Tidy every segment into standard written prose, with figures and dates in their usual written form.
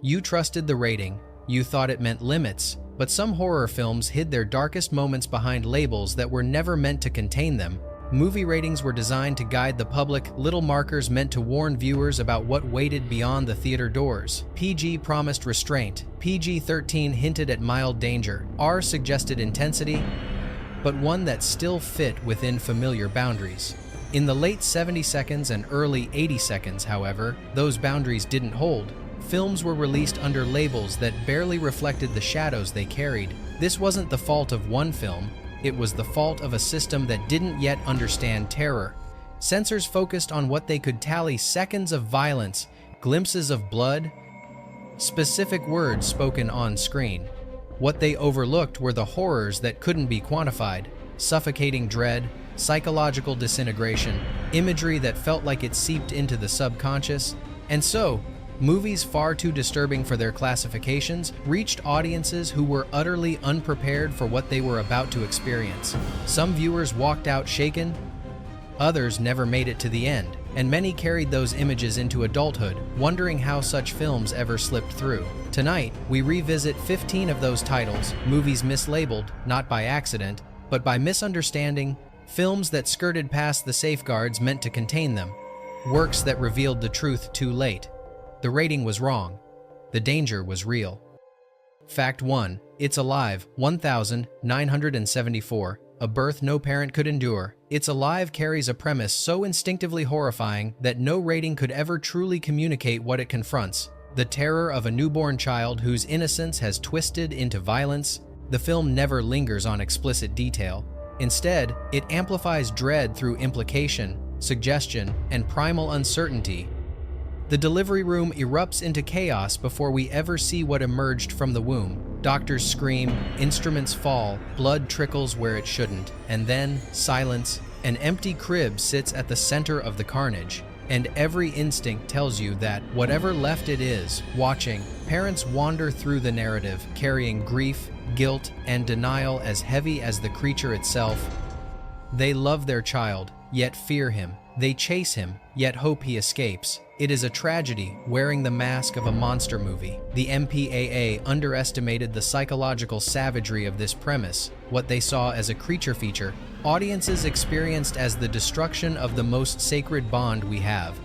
You trusted the rating, you thought it meant limits, but some horror films hid their darkest moments behind labels that were never meant to contain them. Movie ratings were designed to guide the public, little markers meant to warn viewers about what waited beyond the theater doors. PG promised restraint, PG-13 hinted at mild danger, R suggested intensity, but one that still fit within familiar boundaries. In the late 70 seconds and early 80 seconds, however, those boundaries didn't hold. Films were released under labels that barely reflected the shadows they carried. This wasn't the fault of one film, it was the fault of a system that didn't yet understand terror. Censors focused on what they could tally: seconds of violence, glimpses of blood, specific words spoken on screen. What they overlooked were the horrors that couldn't be quantified: suffocating dread, psychological disintegration, imagery that felt like it seeped into the subconscious. And so, movies far too disturbing for their classifications reached audiences who were utterly unprepared for what they were about to experience. Some viewers walked out shaken, others never made it to the end, and many carried those images into adulthood, wondering how such films ever slipped through. Tonight, we revisit 15 of those titles, movies mislabeled, not by accident, but by misunderstanding, films that skirted past the safeguards meant to contain them, works that revealed the truth too late. The rating was wrong. The danger was real. Fact 1. It's Alive, 1974. A birth no parent could endure. It's Alive carries a premise so instinctively horrifying that no rating could ever truly communicate what it confronts: the terror of a newborn child whose innocence has twisted into violence. The film never lingers on explicit detail. Instead, it amplifies dread through implication, suggestion, and primal uncertainty. The delivery room erupts into chaos before we ever see what emerged from the womb. Doctors scream, instruments fall, blood trickles where it shouldn't, and then silence. An empty crib sits at the center of the carnage, and every instinct tells you that, whatever left it is, watching, parents wander through the narrative, carrying grief, guilt, and denial as heavy as the creature itself. They love their child, yet fear him. They chase him, yet hope he escapes. It is a tragedy wearing the mask of a monster movie. The MPAA underestimated the psychological savagery of this premise. What they saw as a creature feature, audiences experienced as the destruction of the most sacred bond we have.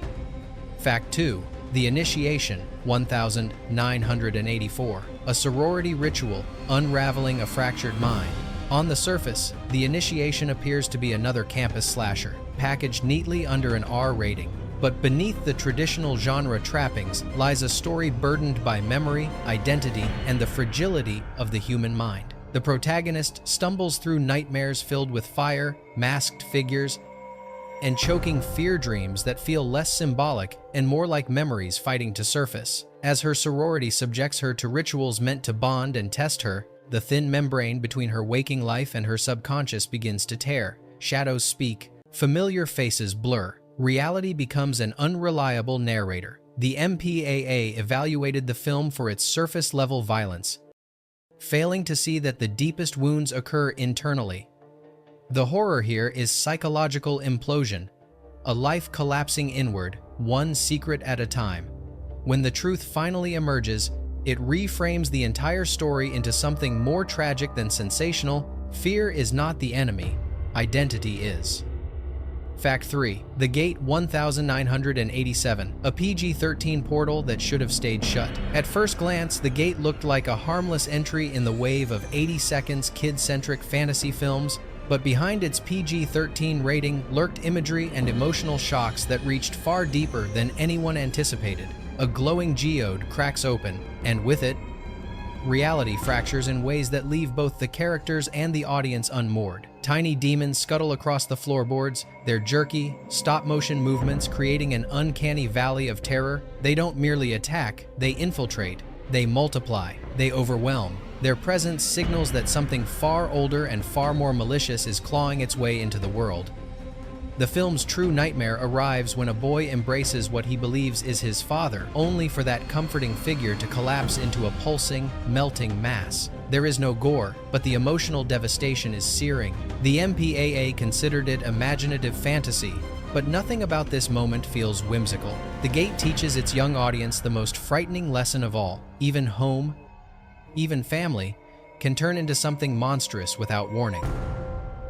Fact 2. The Initiation, 1984. A sorority ritual, unraveling a fractured mind. On the surface, The Initiation appears to be another campus slasher, packaged neatly under an R rating. But beneath the traditional genre trappings lies a story burdened by memory, identity, and the fragility of the human mind. The protagonist stumbles through nightmares filled with fire, masked figures, and choking fear dreams that feel less symbolic and more like memories fighting to surface. As her sorority subjects her to rituals meant to bond and test her, the thin membrane between her waking life and her subconscious begins to tear. Shadows speak, familiar faces blur. Reality becomes an unreliable narrator. The MPAA evaluated the film for its surface-level violence, failing to see that the deepest wounds occur internally. The horror here is psychological implosion, a life collapsing inward, one secret at a time. When the truth finally emerges, it reframes the entire story into something more tragic than sensational. Fear is not the enemy, identity is. Fact 3. The Gate, 1987. A PG-13 portal that should have stayed shut. At first glance, The Gate looked like a harmless entry in the wave of 80 seconds kid-centric fantasy films, but behind its PG-13 rating lurked imagery and emotional shocks that reached far deeper than anyone anticipated. A glowing geode cracks open, and with it, reality fractures in ways that leave both the characters and the audience unmoored. Tiny demons scuttle across the floorboards, their jerky, stop-motion movements creating an uncanny valley of terror. They don't merely attack, they infiltrate, they multiply, they overwhelm. Their presence signals that something far older and far more malicious is clawing its way into the world. The film's true nightmare arrives when a boy embraces what he believes is his father, only for that comforting figure to collapse into a pulsing, melting mass. There is no gore, but the emotional devastation is searing. The MPAA considered it imaginative fantasy, But nothing about this moment feels whimsical. The Gate teaches its young audience the most frightening lesson of all. Even home, even family, can turn into something monstrous without warning.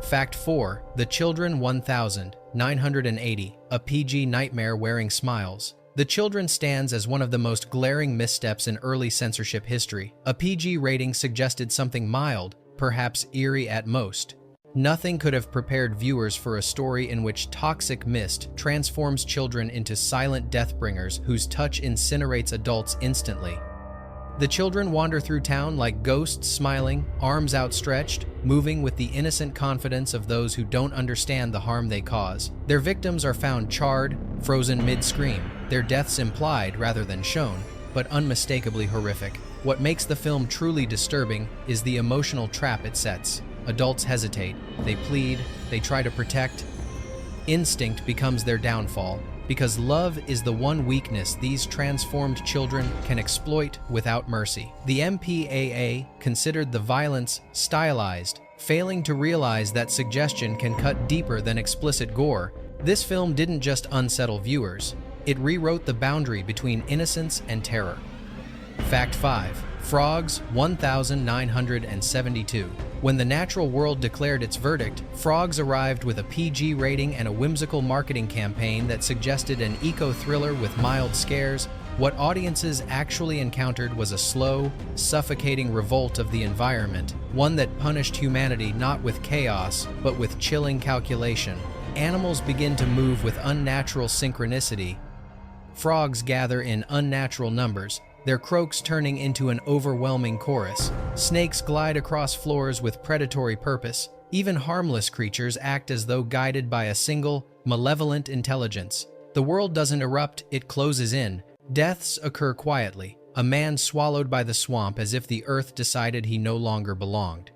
Fact 4. The Children 1980, a PG nightmare wearing smiles. The Children stands as one of the most glaring missteps in early censorship history. A PG rating suggested something mild, perhaps eerie at most. Nothing could have prepared viewers for a story in which toxic mist transforms children into silent deathbringers whose touch incinerates adults instantly. The children wander through town like ghosts, smiling, arms outstretched, moving with the innocent confidence of those who don't understand the harm they cause. Their victims are found charred, frozen mid-scream, their deaths implied rather than shown, but unmistakably horrific. What makes the film truly disturbing is the emotional trap it sets. Adults hesitate, they plead, they try to protect. Instinct becomes their downfall, because love is the one weakness these transformed children can exploit without mercy. The MPAA considered the violence stylized, failing to realize that suggestion can cut deeper than explicit gore. This film didn't just unsettle viewers, it rewrote the boundary between innocence and terror. Fact 5. Frogs 1972. When the natural world declared its verdict, Frogs arrived with a PG rating and a whimsical marketing campaign that suggested an eco-thriller with mild scares. What audiences actually encountered was a slow, suffocating revolt of the environment, one that punished humanity not with chaos, but with chilling calculation. Animals begin to move with unnatural synchronicity. Frogs gather in unnatural numbers, their croaks turning into an overwhelming chorus. Snakes glide across floors with predatory purpose. Even harmless creatures act as though guided by a single, malevolent intelligence. The world doesn't erupt, it closes in. Deaths occur quietly. A man swallowed by the swamp as if the earth decided he no longer belonged.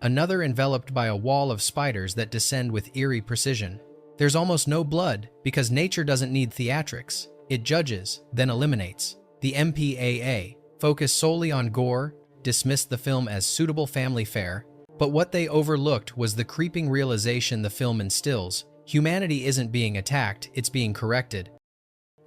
Another enveloped by a wall of spiders that descend with eerie precision. There's almost no blood, because nature doesn't need theatrics. It judges, then eliminates. The MPAA focused solely on gore, dismissed the film as suitable family fare, but what they overlooked was the creeping realization the film instills. Humanity isn't being attacked, it's being corrected.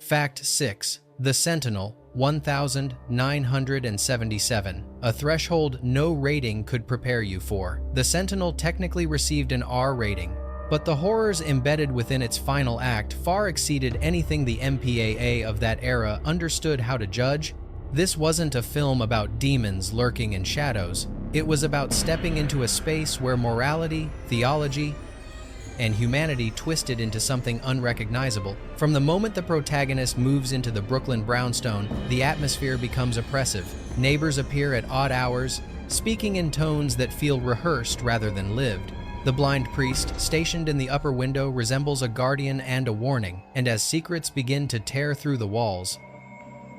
Fact 6. The Sentinel 1977. A threshold no rating could prepare you for. The Sentinel technically received an R rating, but the horrors embedded within its final act far exceeded anything the MPAA of that era understood how to judge. This wasn't a film about demons lurking in shadows. It was about stepping into a space where morality, theology, and humanity twisted into something unrecognizable. From the moment the protagonist moves into the Brooklyn brownstone, the atmosphere becomes oppressive. Neighbors appear at odd hours, speaking in tones that feel rehearsed rather than lived. The blind priest, stationed in the upper window, resembles a guardian and a warning, and as secrets begin to tear through the walls,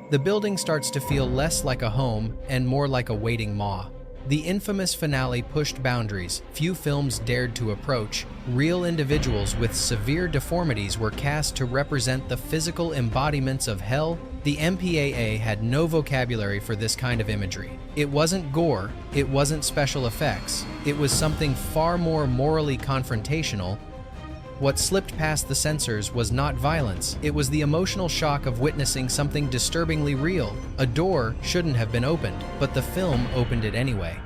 the building starts to feel less like a home and more like a waiting maw. The infamous finale pushed boundaries few films dared to approach. Real individuals with severe deformities were cast to represent the physical embodiments of hell. The MPAA had no vocabulary for this kind of imagery. It wasn't gore, it wasn't special effects, it was something far more morally confrontational. What slipped past the censors was not violence, it was the emotional shock of witnessing something disturbingly real. A door shouldn't have been opened, but the film opened it anyway.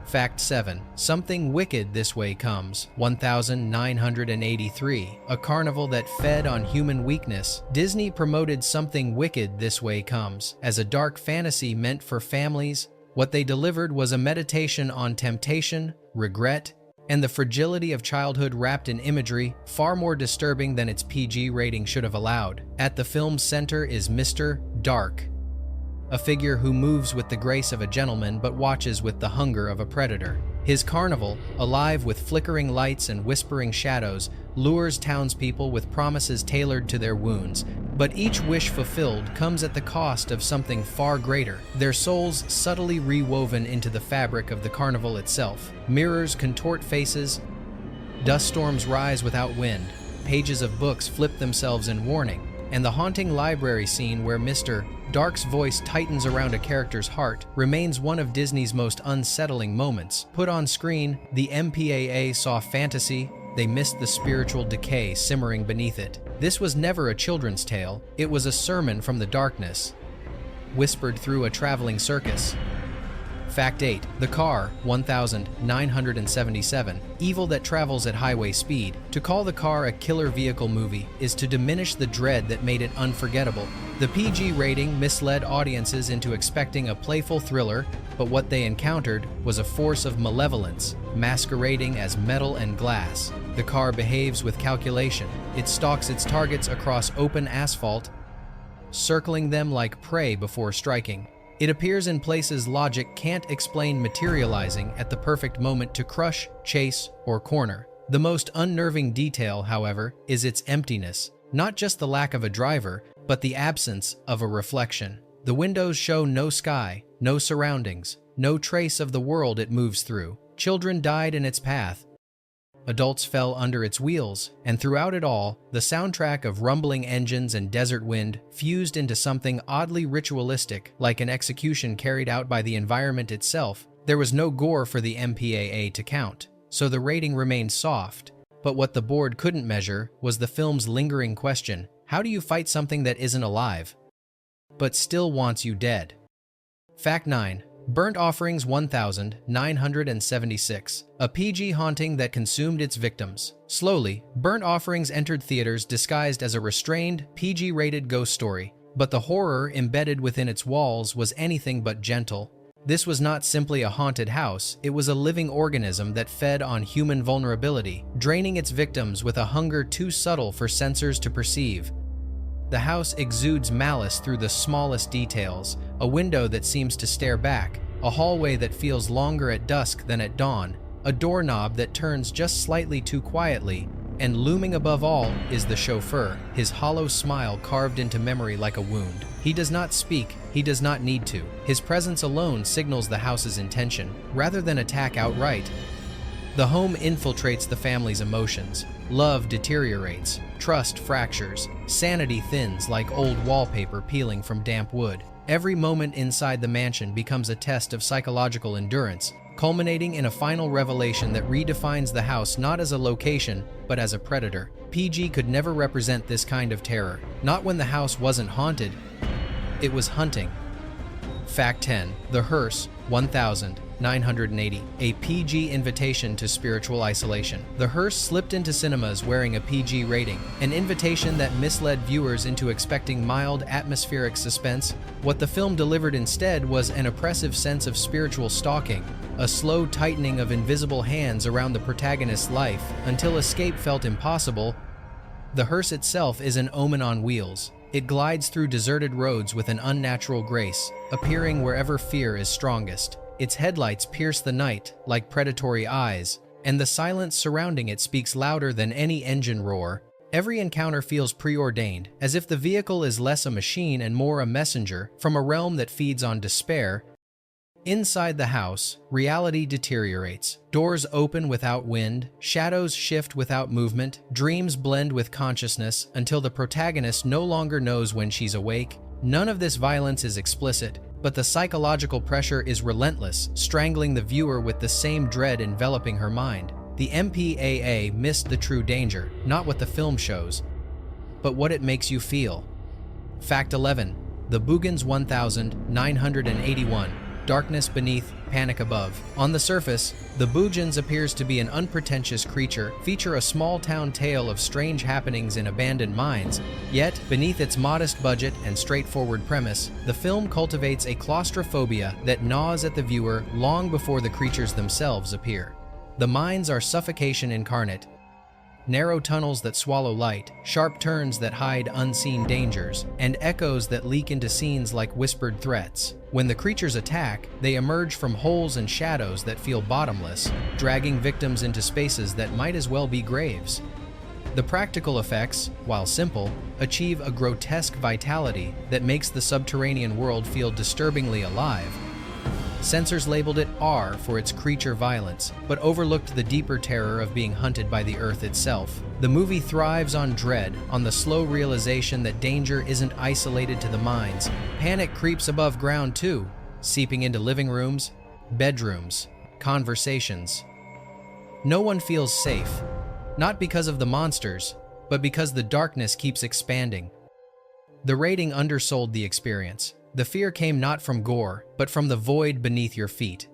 Fact 7. Something Wicked This Way Comes 1983. A carnival that fed on human weakness, Disney promoted Something Wicked This Way Comes as a dark fantasy meant for families. What they delivered was a meditation on temptation, regret, and the fragility of childhood wrapped in imagery far more disturbing than its PG rating should have allowed. At the film's center is Mr. Dark, a figure who moves with the grace of a gentleman but watches with the hunger of a predator. His carnival, alive with flickering lights and whispering shadows, lures townspeople with promises tailored to their wounds. But each wish fulfilled comes at the cost of something far greater, their souls subtly rewoven into the fabric of the carnival itself. Mirrors contort faces, dust storms rise without wind, pages of books flip themselves in warning, and the haunting library scene where Mr. Dark's voice tightens around a character's heart remains one of Disney's most unsettling moments. Put on screen, the MPAA saw fantasy, they missed the spiritual decay simmering beneath it. This was never a children's tale, it was a sermon from the darkness, whispered through a traveling circus. Fact 8. The car, 1977, evil that travels at highway speed. To call the car a killer vehicle movie is to diminish the dread that made it unforgettable. The PG rating misled audiences into expecting a playful thriller, but what they encountered was a force of malevolence, masquerading as metal and glass. The car behaves with calculation. It stalks its targets across open asphalt, circling them like prey before striking. It appears in places logic can't explain, materializing at the perfect moment to crush, chase, or corner. The most unnerving detail, however, is its emptiness. Not just the lack of a driver, but the absence of a reflection. The windows show no sky, no surroundings, no trace of the world it moves through. Children died in its path. Adults fell under its wheels, and throughout it all, the soundtrack of rumbling engines and desert wind fused into something oddly ritualistic, like an execution carried out by the environment itself. There was no gore for the MPAA to count, so the rating remained soft. But what the board couldn't measure was the film's lingering question: how do you fight something that isn't alive, but still wants you dead? Fact 9. Burnt Offerings 1976, a PG haunting that consumed its victims. Slowly, Burnt Offerings entered theaters disguised as a restrained, PG-rated ghost story, but the horror embedded within its walls was anything but gentle. This was not simply a haunted house, it was a living organism that fed on human vulnerability, draining its victims with a hunger too subtle for censors to perceive. The house exudes malice through the smallest details: a window that seems to stare back, a hallway that feels longer at dusk than at dawn, a doorknob that turns just slightly too quietly, and looming above all is the chauffeur, his hollow smile carved into memory like a wound. He does not speak, he does not need to. His presence alone signals the house's intention, rather than attack outright. The home infiltrates the family's emotions. Love deteriorates, trust fractures, sanity thins like old wallpaper peeling from damp wood. Every moment inside the mansion becomes a test of psychological endurance, culminating in a final revelation that redefines the house not as a location, but as a predator. PG could never represent this kind of terror. Not when the house wasn't haunted, it was hunting. Fact 10. The Hearse, 1980, a PG invitation to spiritual isolation. The Hearse slipped into cinemas wearing a PG rating, an invitation that misled viewers into expecting mild, atmospheric suspense. What the film delivered instead was an oppressive sense of spiritual stalking, a slow tightening of invisible hands around the protagonist's life until escape felt impossible. The Hearse itself is an omen on wheels. It glides through deserted roads with an unnatural grace, appearing wherever fear is strongest. Its headlights pierce the night like predatory eyes, and the silence surrounding it speaks louder than any engine roar. Every encounter feels preordained, as if the vehicle is less a machine and more a messenger from a realm that feeds on despair. Inside the house, reality deteriorates. Doors open without wind, shadows shift without movement, dreams blend with consciousness until the protagonist no longer knows when she's awake. None of this violence is explicit, but the psychological pressure is relentless, strangling the viewer with the same dread enveloping her mind. The MPAA missed the true danger, not what the film shows, but what it makes you feel. Fact 11. The Boogans 1981. Darkness beneath, panic above. On the surface, the Boogans appears to be an unpretentious creature, feature a small-town tale of strange happenings in abandoned mines. Yet, beneath its modest budget and straightforward premise, the film cultivates a claustrophobia that gnaws at the viewer long before the creatures themselves appear. The mines are suffocation incarnate. Narrow tunnels that swallow light, sharp turns that hide unseen dangers, and echoes that leak into scenes like whispered threats. When the creatures attack, they emerge from holes and shadows that feel bottomless, dragging victims into spaces that might as well be graves. The practical effects, while simple, achieve a grotesque vitality that makes the subterranean world feel disturbingly alive. Censors labeled it R for its creature violence, but overlooked the deeper terror of being hunted by the earth itself. The movie thrives on dread, on the slow realization that danger isn't isolated to the mines. Panic creeps above ground too, seeping into living rooms, bedrooms, conversations. No one feels safe. not because of the monsters, but because the darkness keeps expanding. The rating undersold the experience. The fear came not from gore, but from the void beneath your feet.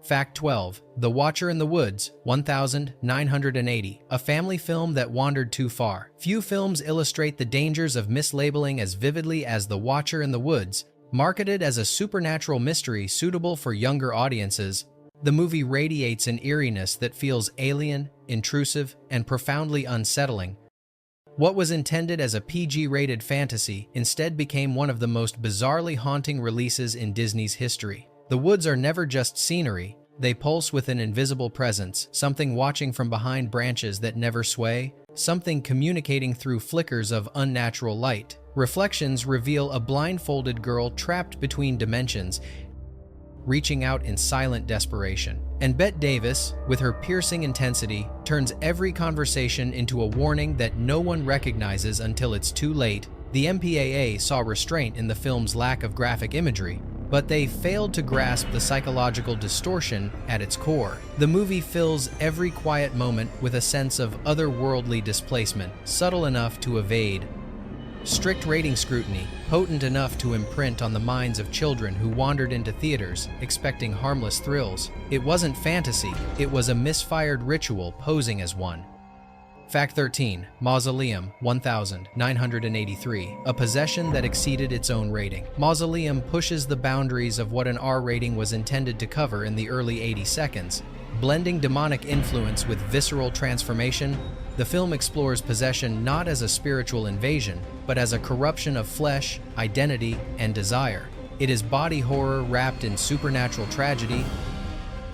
Fact 12. The Watcher in the Woods, 1980, a family film that wandered too far. Few films illustrate the dangers of mislabeling as vividly as The Watcher in the Woods. Marketed as a supernatural mystery suitable for younger audiences, the movie radiates an eeriness that feels alien, intrusive, and profoundly unsettling. What was intended as a PG-rated fantasy instead became one of the most bizarrely haunting releases in Disney's history. The woods are never just scenery, they pulse with an invisible presence, something watching from behind branches that never sway, something communicating through flickers of unnatural light. Reflections reveal a blindfolded girl trapped between dimensions, reaching out in silent desperation. And Bette Davis, with her piercing intensity, turns every conversation into a warning that no one recognizes until it's too late. The MPAA saw restraint in the film's lack of graphic imagery, but they failed to grasp the psychological distortion at its core. The movie fills every quiet moment with a sense of otherworldly displacement, subtle enough to evade strict rating scrutiny, potent enough to imprint on the minds of children who wandered into theaters expecting harmless thrills. It wasn't fantasy, it was a misfired ritual posing as one. Fact 13. Mausoleum, 1983, a possession that exceeded its own rating. Mausoleum pushes the boundaries of what an R rating was intended to cover in the early 80 seconds. Blending demonic influence with visceral transformation, the film explores possession not as a spiritual invasion, but as a corruption of flesh, identity, and desire. It is body horror wrapped in supernatural tragedy.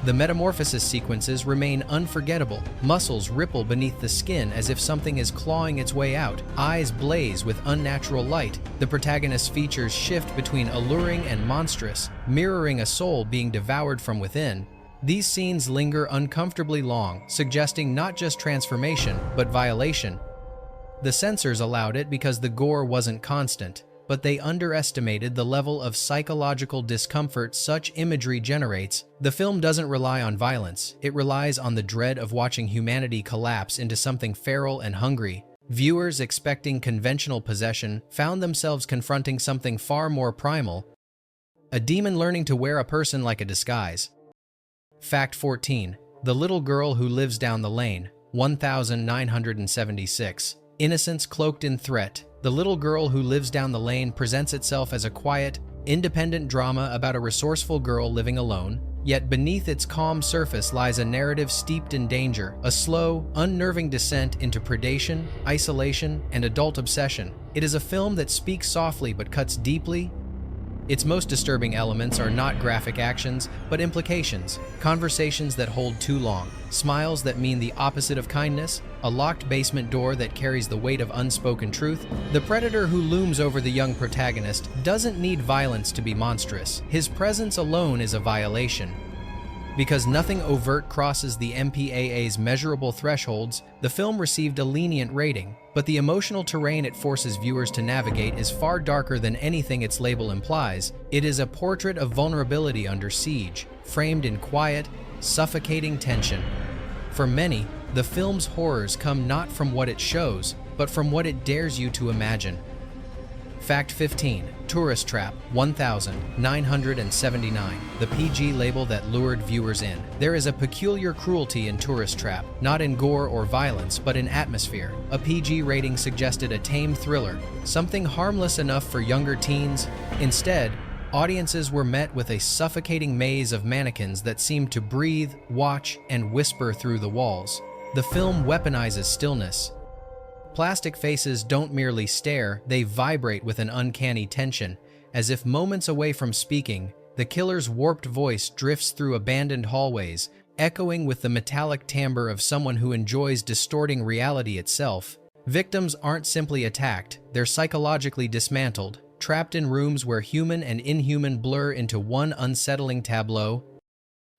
The metamorphosis sequences remain unforgettable. Muscles ripple beneath the skin as if something is clawing its way out. Eyes blaze with unnatural light. The protagonist's features shift between alluring and monstrous, mirroring a soul being devoured from within. These scenes linger uncomfortably long, suggesting not just transformation, but violation. The censors allowed it because the gore wasn't constant, but they underestimated the level of psychological discomfort such imagery generates. The film doesn't rely on violence, it relies on the dread of watching humanity collapse into something feral and hungry. Viewers expecting conventional possession found themselves confronting something far more primal, a demon learning to wear a person like a disguise. Fact 14. The Little Girl Who Lives Down the Lane, 1976. Innocence cloaked in threat, The Little Girl Who Lives Down the Lane presents itself as a quiet, independent drama about a resourceful girl living alone, yet beneath its calm surface lies a narrative steeped in danger, a slow, unnerving descent into predation, isolation, and adult obsession. It is a film that speaks softly but cuts deeply. Its most disturbing elements are not graphic actions, but implications, conversations that hold too long, smiles that mean the opposite of kindness, a locked basement door that carries the weight of unspoken truth. The predator who looms over the young protagonist doesn't need violence to be monstrous. His presence alone is a violation. Because nothing overt crosses the MPAA's measurable thresholds, the film received a lenient rating, but the emotional terrain it forces viewers to navigate is far darker than anything its label implies. It is a portrait of vulnerability under siege, framed in quiet, suffocating tension. For many, the film's horrors come not from what it shows, but from what it dares you to imagine. Fact 15. Tourist Trap, 1979, the PG label that lured viewers in. There is a peculiar cruelty in Tourist Trap, not in gore or violence, but in atmosphere. A PG rating suggested a tame thriller, something harmless enough for younger teens. Instead, audiences were met with a suffocating maze of mannequins that seemed to breathe, watch, and whisper through the walls. The film weaponizes stillness. Plastic faces don't merely stare, they vibrate with an uncanny tension. As if moments away from speaking, the killer's warped voice drifts through abandoned hallways, echoing with the metallic timbre of someone who enjoys distorting reality itself. Victims aren't simply attacked, they're psychologically dismantled, trapped in rooms where human and inhuman blur into one unsettling tableau.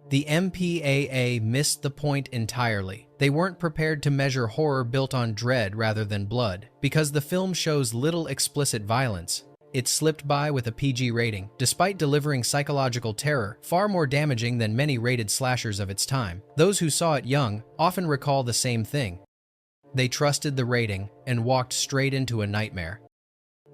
The MPAA missed the point entirely. They weren't prepared to measure horror built on dread rather than blood. Because the film shows little explicit violence, it slipped by with a PG rating, despite delivering psychological terror, far more damaging than many rated slashers of its time. Those who saw it young often recall the same thing. They trusted the rating and walked straight into a nightmare.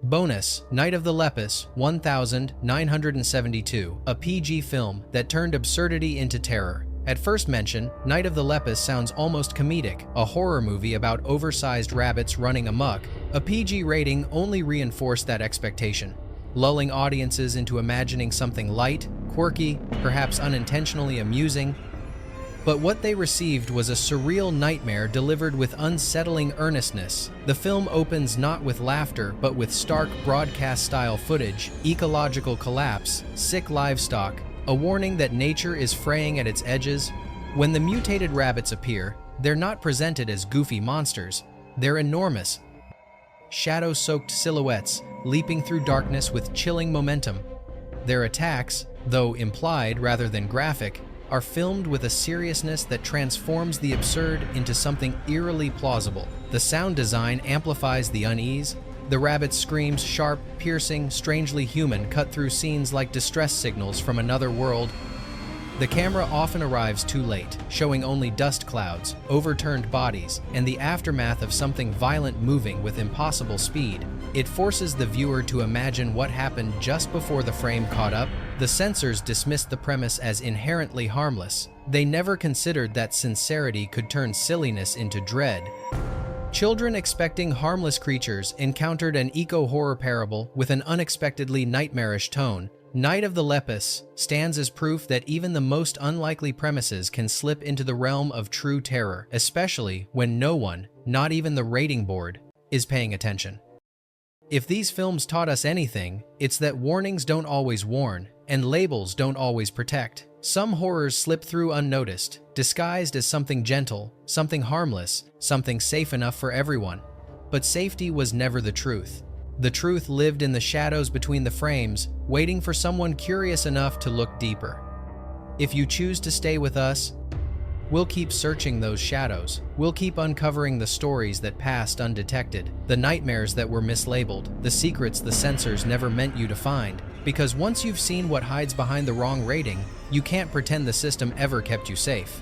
Bonus: Night of the Lepus 1972, a PG film that turned absurdity into terror. At first mention, Night of the Lepus sounds almost comedic, a horror movie about oversized rabbits running amok. A PG rating only reinforced that expectation, lulling audiences into imagining something light, quirky, perhaps unintentionally amusing. But what they received was a surreal nightmare delivered with unsettling earnestness. The film opens not with laughter, but with stark broadcast-style footage, ecological collapse, sick livestock, a warning that nature is fraying at its edges. When the mutated rabbits appear, they're not presented as goofy monsters. They're enormous, shadow-soaked silhouettes, leaping through darkness with chilling momentum. Their attacks, though implied rather than graphic, are filmed with a seriousness that transforms the absurd into something eerily plausible. The sound design amplifies the unease. The rabbit's screams, sharp, piercing, strangely human, cut through scenes like distress signals from another world. The camera often arrives too late, showing only dust clouds, overturned bodies, and the aftermath of something violent moving with impossible speed. It forces the viewer to imagine what happened just before the frame caught up. The censors dismissed the premise as inherently harmless. They never considered that sincerity could turn silliness into dread. Children expecting harmless creatures encountered an eco-horror parable with an unexpectedly nightmarish tone. Night of the Lepus stands as proof that even the most unlikely premises can slip into the realm of true terror, especially when no one, not even the rating board, is paying attention. If these films taught us anything, it's that warnings don't always warn, and labels don't always protect. Some horrors slip through unnoticed, disguised as something gentle, something harmless, something safe enough for everyone. But safety was never the truth. The truth lived in the shadows between the frames, waiting for someone curious enough to look deeper. If you choose to stay with us, we'll keep searching those shadows. We'll keep uncovering the stories that passed undetected, the nightmares that were mislabeled, the secrets the censors never meant you to find. Because once you've seen what hides behind the wrong rating, you can't pretend the system ever kept you safe.